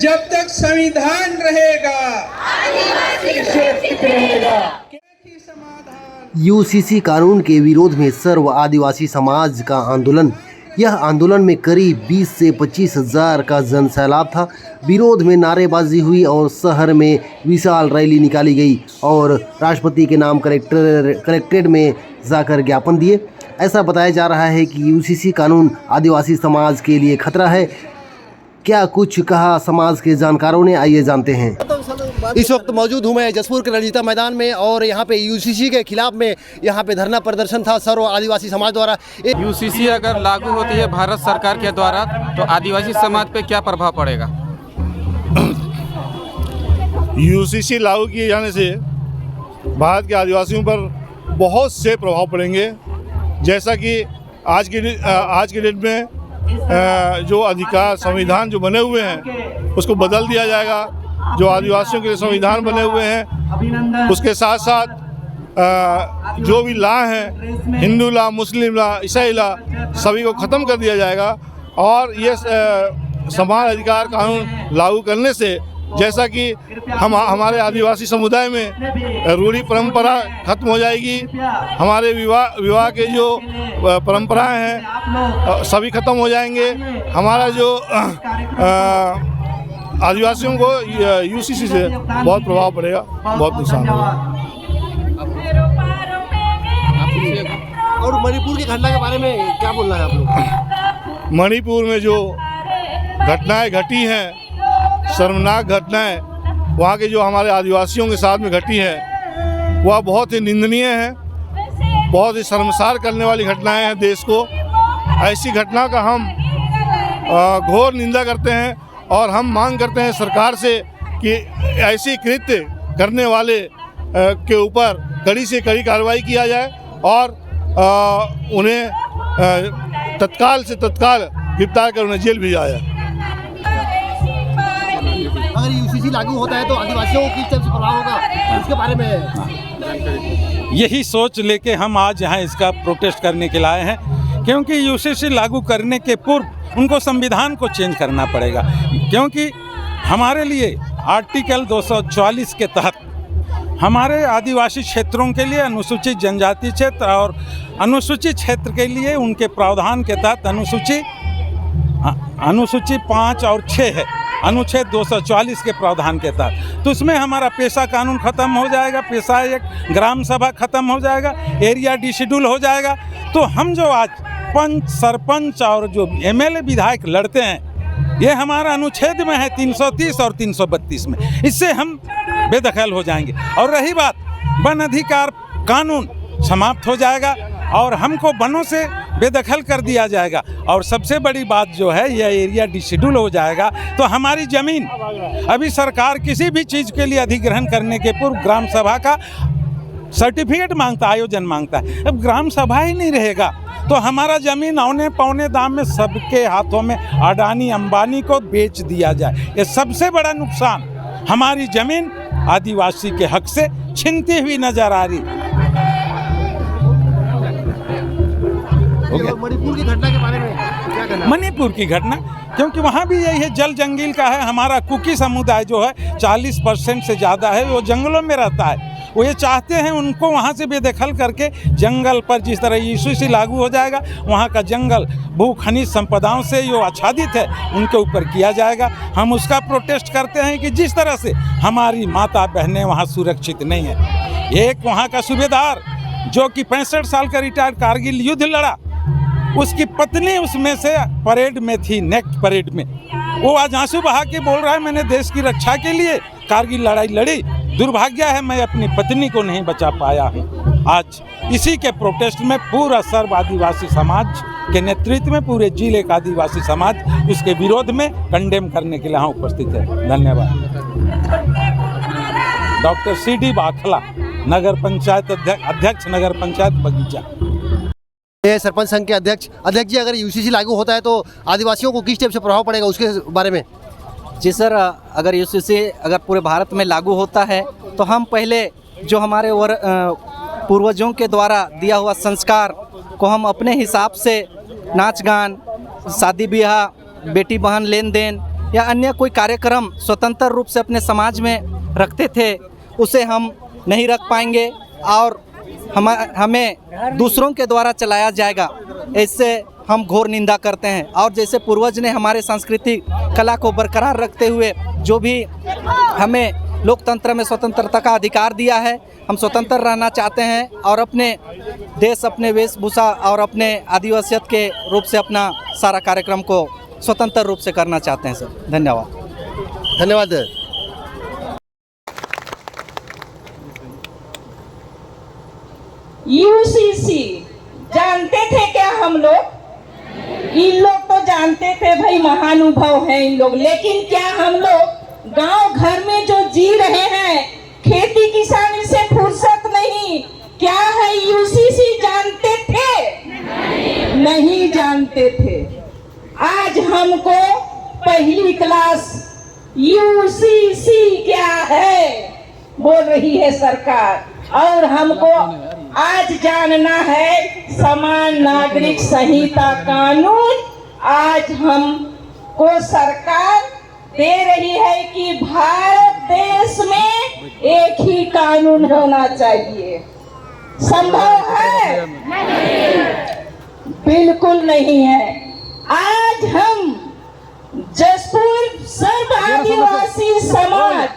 जब तक संविधान रहेगा सुरक्षित रहेगा। यूसीसी कानून के विरोध में सर्व आदिवासी समाज का आंदोलन। यह आंदोलन में करीब 20 से 25 हज़ार का जनसैलाब था। विरोध में नारेबाजी हुई और शहर में विशाल रैली निकाली गई और राष्ट्रपति के नाम कलेक्ट्रेट में जाकर ज्ञापन दिए। ऐसा बताया जा रहा है कि यूसीसी कानून आदिवासी समाज के लिए खतरा है। क्या कुछ कहा समाज के जानकारों ने, आइए जानते हैं। इस वक्त मौजूद हूँ मैं जसपुर के रणजीता मैदान में और यहाँ पे यूसीसी के खिलाफ में यहाँ पे धरना प्रदर्शन था सर्व आदिवासी समाज द्वारा। यूसीसी अगर लागू होती है भारत सरकार के द्वारा तो आदिवासी समाज पे क्या प्रभाव पड़ेगा? यूसीसी लागू किए जाने से भारत के आदिवासियों पर बहुत से प्रभाव पड़ेंगे। जैसा कि आज के डेट में जो अधिकार संविधान जो बने हुए हैं उसको बदल दिया जाएगा। जो आदिवासियों के लिए संविधान बने हुए हैं उसके साथ साथ जो भी लॉ हैं, हिंदू लॉ, मुस्लिम लॉ, ईसाई लॉ, सभी को ख़त्म कर दिया जाएगा। और ये समान अधिकार कानून लागू करने से जैसा कि हमारे आदिवासी समुदाय में रूढ़ी परंपरा खत्म हो जाएगी। हमारे विवाह के जो परंपराएं हैं सभी खत्म हो जाएंगे। हमारा जो आदिवासियों को यूसीसी से बहुत प्रभाव पड़ेगा, बहुत नुकसान होगा। और मणिपुर की घटना के बारे में क्या बोलना है आप लोग? मणिपुर में जो घटनाएं घटी हैं, शर्मनाक घटनाएं वहाँ के जो हमारे आदिवासियों के साथ में घटी है वह बहुत ही निंदनीय है, बहुत ही शर्मसार करने वाली घटनाएं हैं देश को। ऐसी घटना का हम घोर निंदा करते हैं और हम मांग करते हैं सरकार से कि ऐसी कृत्य करने वाले के ऊपर कड़ी से कड़ी कार्रवाई किया जाए और उन्हें तत्काल से तत्काल गिरफ्तार कर उन्हें जेल भेजा जाए। अगर यूसीसी लागू होता है तो आदिवासियों को किस तरह से प्रभाव होगा, इसके बारे में यही सोच लेके हम आज यहाँ इसका प्रोटेस्ट करने के लिए आए हैं, क्योंकि यूसीसी लागू करने के पूर्व उनको संविधान को चेंज करना पड़ेगा। क्योंकि हमारे लिए आर्टिकल 244 के तहत हमारे आदिवासी क्षेत्रों के लिए अनुसूचित जनजाति क्षेत्र और अनुसूचित क्षेत्र के लिए उनके प्रावधान के तहत अनुसूची 5 और 6 है, अनुच्छेद 244 के प्रावधान के तहत। तो उसमें हमारा पेशा कानून ख़त्म हो जाएगा, पेशा एक ग्राम सभा ख़त्म हो जाएगा, एरिया डिशेड्यूल हो जाएगा। तो हम जो आज पंच, सरपंच और जो एमएलए विधायक लड़ते हैं ये हमारा अनुच्छेद में है 330 और 332 में, इससे हम बेदखल हो जाएंगे। और रही बात वन अधिकार कानून समाप्त हो जाएगा और हमको वनों से बेदखल कर दिया जाएगा। और सबसे बड़ी बात जो है यह एरिया डिशेड्यूल हो जाएगा तो हमारी ज़मीन, अभी सरकार किसी भी चीज़ के लिए अधिग्रहण करने के पूर्व ग्राम सभा का सर्टिफिकेट मांगता, आयोजन मांगता है। अब ग्राम सभा ही नहीं रहेगा तो हमारा ज़मीन औने पौने दाम में सबके हाथों में अडानी अंबानी को बेच दिया जाए। ये सबसे बड़ा नुकसान हमारी ज़मीन आदिवासी के हक से छीनती हुई नजर आ रही। मणिपुर की घटना के बारे में क्या कहना? मणिपुर की घटना, क्योंकि वहाँ भी यही है, जल जंगल का है। हमारा कुकी समुदाय जो है 40% से ज़्यादा है, वो जंगलों में रहता है। वो ये चाहते हैं उनको वहाँ से बेदखल करके जंगल पर जिस तरह यूसीसी लागू हो जाएगा वहाँ का जंगल भू खनिज संपदाओं से जो आच्छादित है उनके ऊपर किया जाएगा। हम उसका प्रोटेस्ट करते हैं कि जिस तरह से हमारी माता बहनें वहाँ सुरक्षित नहीं है। एक वहाँ का सूबेदार जो कि 65 साल का रिटायर्ड कारगिल युद्ध लड़ा, उसकी पत्नी उसमें से परेड में थी, नेक्स्ट परेड में। वो आज आंसू बहा के बोल रहा है मैंने देश की रक्षा के लिए कारगिल लड़ाई लड़ी, दुर्भाग्य है मैं अपनी पत्नी को नहीं बचा पाया हूँ। आज इसी के प्रोटेस्ट में पूरा सर्व आदिवासी समाज के नेतृत्व में पूरे जिले का आदिवासी समाज उसके विरोध में कंडेम करने के लिए यहाँ उपस्थित है। धन्यवाद। डॉक्टर CD बाखला, नगर पंचायत अध्यक्ष, नगर पंचायत बगीचा। सरपंच संघ के अध्यक्ष जी, अगर यूसीसी लागू होता है तो आदिवासियों को किस टाइप से प्रभाव पड़ेगा, उसके बारे में? जी सर, अगर यूसीसी अगर पूरे भारत में लागू होता है तो हम पहले जो हमारे पूर्वजों के द्वारा दिया हुआ संस्कार को हम अपने हिसाब से नाच गान, शादी ब्याह, बेटी बहन लेन देन, या अन्य कोई कार्यक्रम स्वतंत्र रूप से अपने समाज में रखते थे, उसे हम नहीं रख पाएंगे और हमें दूसरों के द्वारा चलाया जाएगा, इससे हम घोर निंदा करते हैं। और जैसे पूर्वज ने हमारे सांस्कृतिक कला को बरकरार रखते हुए जो भी हमें लोकतंत्र में स्वतंत्रता का अधिकार दिया है, हम स्वतंत्र रहना चाहते हैं और अपने देश, अपने वेशभूषा और अपने आदिवासियत के रूप से अपना सारा कार्यक्रम को स्वतंत्र रूप से करना चाहते हैं सर। धन्यवाद। धन्यवाद। यूसीसी जानते थे क्या हम लोग? इन लोग तो जानते थे भाई, महानुभव हैं इन लोग, लेकिन क्या हम लोग गांव घर में जो जी रहे हैं, खेती किसानी से फुर्सत नहीं, क्या है यूसीसी जानते थे? नहीं जानते थे। आज हमको पहली क्लास यूसीसी क्या है बोल रही है सरकार, और हमको आज जानना है समान नागरिक संहिता कानून। आज हमको सरकार दे रही है कि भारत देश में एक ही कानून होना चाहिए। संभव है? बिल्कुल नहीं है। आज हम जसपुर सर्व आदिवासी समाज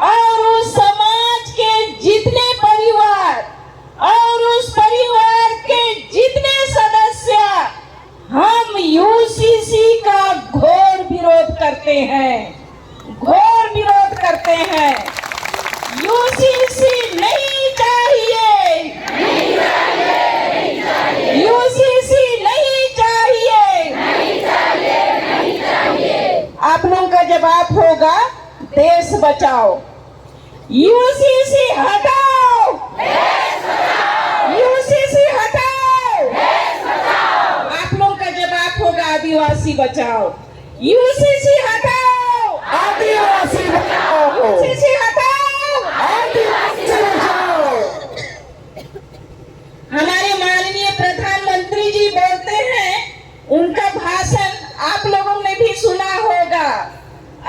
और उस समाज के जितने परिवार और उस परिवार के जितने सदस्य, हम यूसीसी का घोर विरोध करते हैं, घोर विरोध करते हैं। यूसीसी नहीं चाहिए, नहीं चाहिए, नहीं चाहिए। यूसीसी नहीं चाहिए, नहीं चाहिए, नहीं चाहिए। आप लोगों का जवाब होगा देश बचाओ। यूसीसी हटाओ, देश बचाओ। यूसीसी हटाओ, देश बचाओ। आप लोगों का जवाब होगा आदिवासी बचाओ। यूसीसी हटाओ, आदिवासी बचाओ। यूसीसी हटाओ, आदिवासी बचाओ। हमारे माननीय प्रधानमंत्री जी बोलते हैं, उनका भाषण आप लोगों ने भी सुना होगा।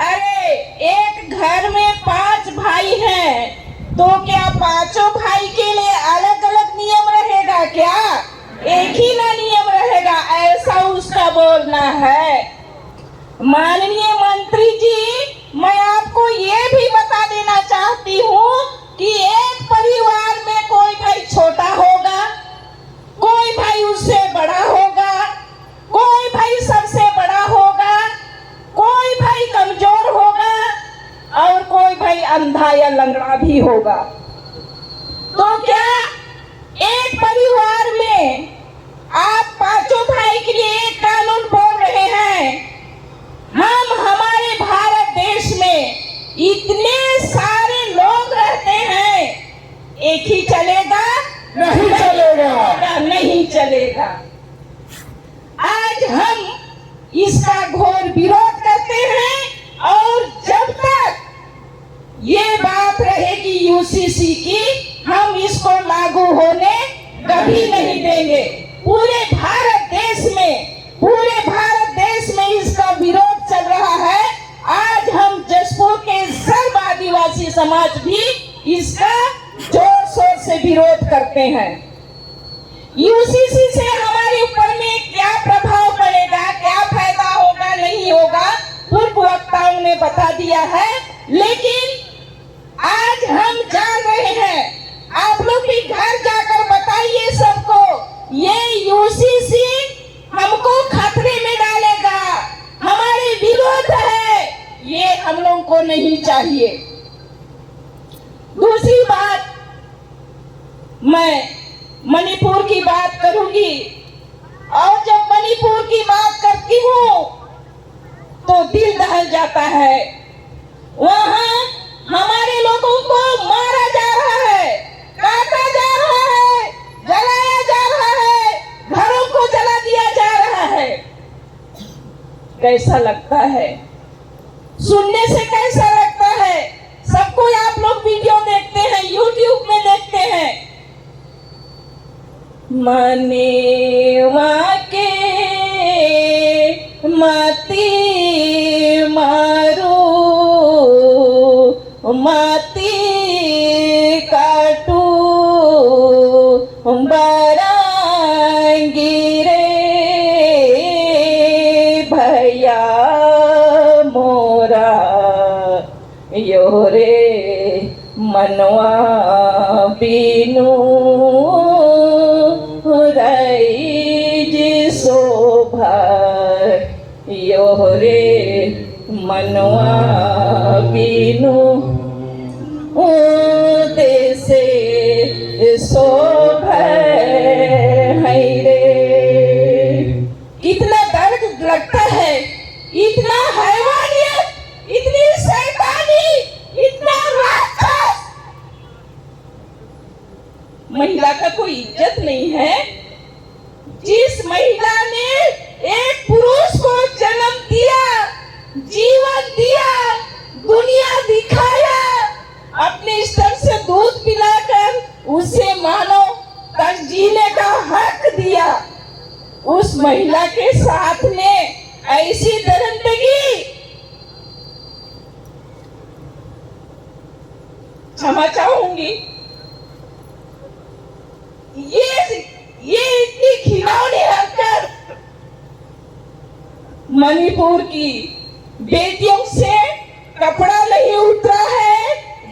अरे एक घर में 5 भाई हैं, तो क्या पांचों भाई के लिए अलग अलग नियम रहेगा क्या? एक ही ना नियम रहेगा, ऐसा उसका बोलना है। माननीय मंत्री जी, मैं आपको ये भी बता देना चाहती हूँ कि एक परिवार में कोई भाई छोटा होगा, कोई भाई उससे बड़ा होगा, कोई भाई सबसे बड़ा होगा, कोई भाई कमजोर होगा और कोई भाई अंधा या लंगड़ा भी होगा। तो क्या एक परिवार में आप पांचों भाई के लिए एक कानून बोल रहे हैं? हम हमारे भारत देश में इतने सारे लोग रहते हैं, एक ही चलेगा? नहीं चलेगा, नहीं चलेगा। आज हम इसका घोर विरोध करते हैं और जब तक ये बात रहेगी यूसीसी की, हम इसको लागू होने कभी नहीं देंगे। पूरे भारत देश में इसका विरोध चल रहा है। आज हम जसपुर के सर्व आदिवासी समाज भी इसका जोर शोर से विरोध करते हैं। यूसीसी से हमारे ऊपर में क्या प्रभाव पड़ेगा, क्या फायदा होगा, नहीं होगा, पूर्व वक्ताओं ने बता दिया है। लेकिन आज हम जान रहे हैं, आप लोग भी घर जाकर बताइए सबको, ये यूसीसी हमको खतरे में डालेगा, हमारे विरोध है, ये हम लोगों को नहीं चाहिए। दूसरी बात, मैं मणिपुर की बात करूंगी, और जब मणिपुर की बात करती हूँ तो दिल दहल जाता है। वहाँ हमारे लोगों को मारा जा रहा है, काटा जा रहा है, जलाया जा रहा है, घरों को जला दिया जा रहा है। कैसा लगता है? सुनने से कैसा लगता है? सबको आप लोग वीडियो देखते हैं, यूट्यूब में देखते हैं। मनेवा के मती माती काटू बरांगी रे भैया मोरा यो रे मनवा बीनू रईज शोभा यो रे मनवा बीनू देसे शोभा है रे। कितना दर्द लगता है, इतना हैवानियत, इतनी शैतानी, इतना राक्षस। महिला का कोई इज्जत नहीं है। जिस महिला ने एक पुरुष को जन्म दिया, जीवन दिया, दुनिया दिखाया, अपने स्तर से दूध पिलाकर उसे मानो तक जीने का हक दिया, उस महिला के साथ में ऐसी दरिंदगी। क्षमा चाहूंगी, ये इतनी घिनौनी हरकत मणिपुर की बेटियों से कपड़ा नहीं उतरा है,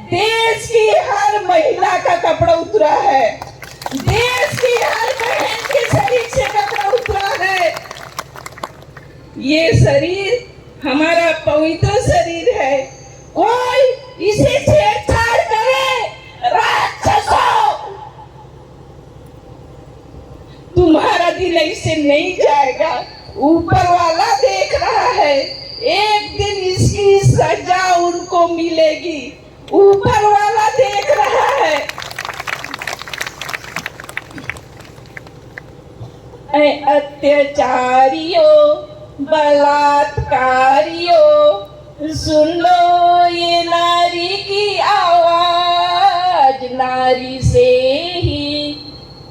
देश की हर महिला का कपड़ा उतरा है, देश की हर बहन के शरीर से कपड़ा उतरा है। ये शरीर हमारा पवित्र शरीर है, कोई इसे छेड़छाड़ करे, राक्षसों, तुम्हारा दिल ऐसे नहीं जाएगा। ऊपर वाला देख रहा है, एक दिन इसकी सजा उनको मिलेगी, ऊपर वाला देख रहा है। अत्याचारियों, बलात्कारियों, सुन लो ये नारी की आवाज, नारी से ही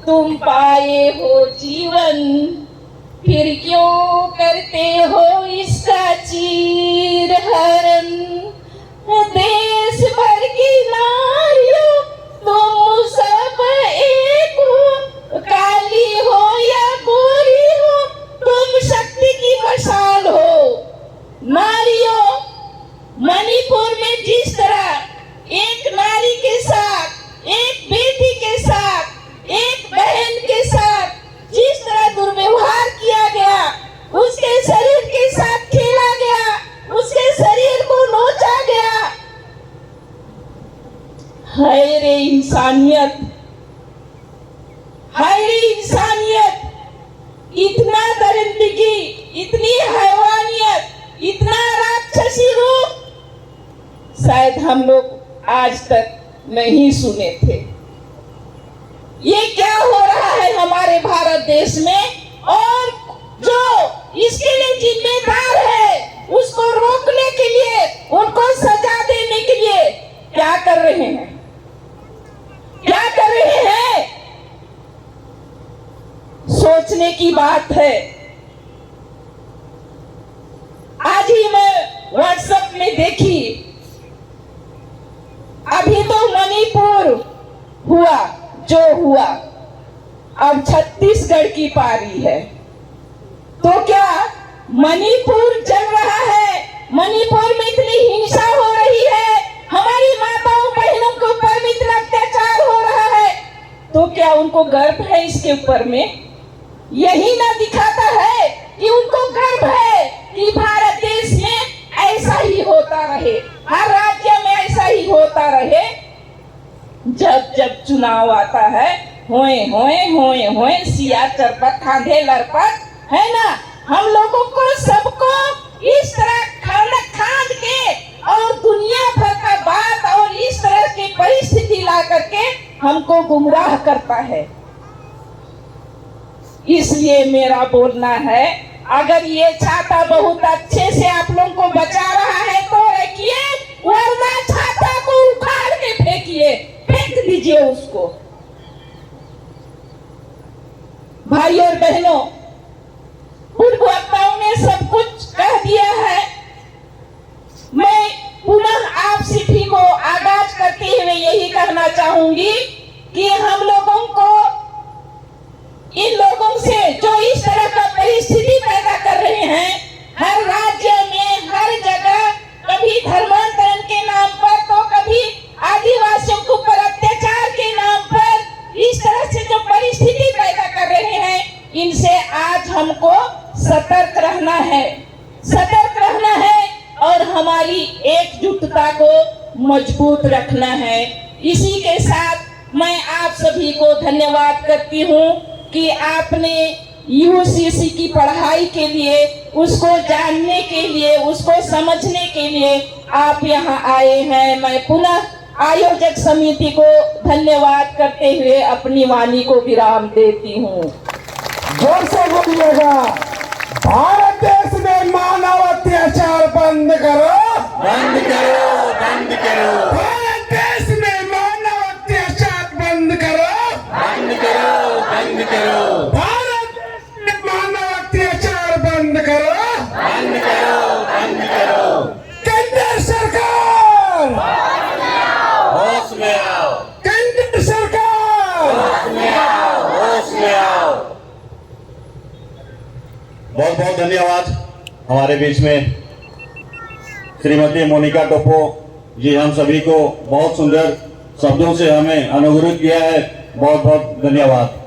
तुम पाए हो जीवन, फिर क्यों करते हो इसका चीर हरण। देश भर की नारियों तुम सब एक हो, काली हो या गोरी हो, तुम शक्ति की मशाल हो। नारियों, मणिपुर में जिस तरह एक नारी के साथ, एक बेटी के साथ, एक बहन के साथ जिस तरह दुर्व्यवहार किया गया, उसके शरीर के साथ खेला गया, उसके शरीर को नोचा गया, हाय रे इंसानियत, हाय रे इंसानियत। इतना दरिंदगी, इतनी हैवानियत, इतना राक्षसी रूप शायद हम लोग आज तक नहीं सुने थे। ये क्या हो रहा है हमारे भारत देश में, और जो इसके लिए जिम्मेदार है उसको रोकने के लिए, उनको सजा देने के लिए क्या कर रहे हैं, क्या कर रहे हैं, सोचने की बात है। आज ही मैं व्हाट्सएप में देखी, अभी तो मणिपुर हुआ जो हुआ, अब छत्तीसगढ़ की पारी है। तो क्या मणिपुर जल रहा है? मणिपुर में इतनी हिंसा हो रही है, हमारी माताओं बहनों के ऊपर में इतना अत्याचार हो रहा है, तो क्या उनको गर्व है इसके ऊपर में? यही ना दिखाता है कि उनको गर्व है कि भारत देश में ऐसा ही होता रहे, हर राज्य में ऐसा ही होता रहे। जब जब चुनाव आता है, होए होए होए होए सिया चरपट खांधे लड़पट, है ना, हम लोगों को सबको इस तरह खांद के और दुनिया भर का बात और इस तरह की परिस्थिति ला करके हमको गुमराह करता है। इसलिए मेरा बोलना है, अगर ये छाता बहुत अच्छे से आप लोगों को बचा रहा है तो रखिए, वरना छाता को उखाड़ के फेंकिए, फेंक दीजिए उसको। भाई और बहनों, पूर्व वक्ताओं ने सब कुछ कह दिया है। मैं पुनः आप सभी को आगाह सतर्क रहना है और हमारी एकजुटता को मजबूत रखना है। इसी के साथ मैं आप सभी को धन्यवाद करती हूँ कि आपने यूसीसी की पढ़ाई के लिए, उसको जानने के लिए, उसको समझने के लिए आप यहाँ आए हैं। मैं पुनः आयोजक समिति को धन्यवाद करते हुए अपनी वाणी को विराम देती हूँ। जोर से बोलिएगा, भारत देश में मानव अत्याचार बंद करो, बंद करो, बंद करो। भारत देश में मानव अत्याचार बंद करो, बंद करो, बंद करो। भारत देश में मानव अत्याचार बंद करो, बंद करो, बंद करो। केंद्र सरकार होश में आओ, केंद्र सरकार होश में आओ, होश में आओ। बहुत बहुत धन्यवाद। हमारे बीच में श्रीमती मोनिका टोपो जी हम सभी को बहुत सुंदर शब्दों से हमें अनुग्रहित किया है। बहुत बहुत धन्यवाद।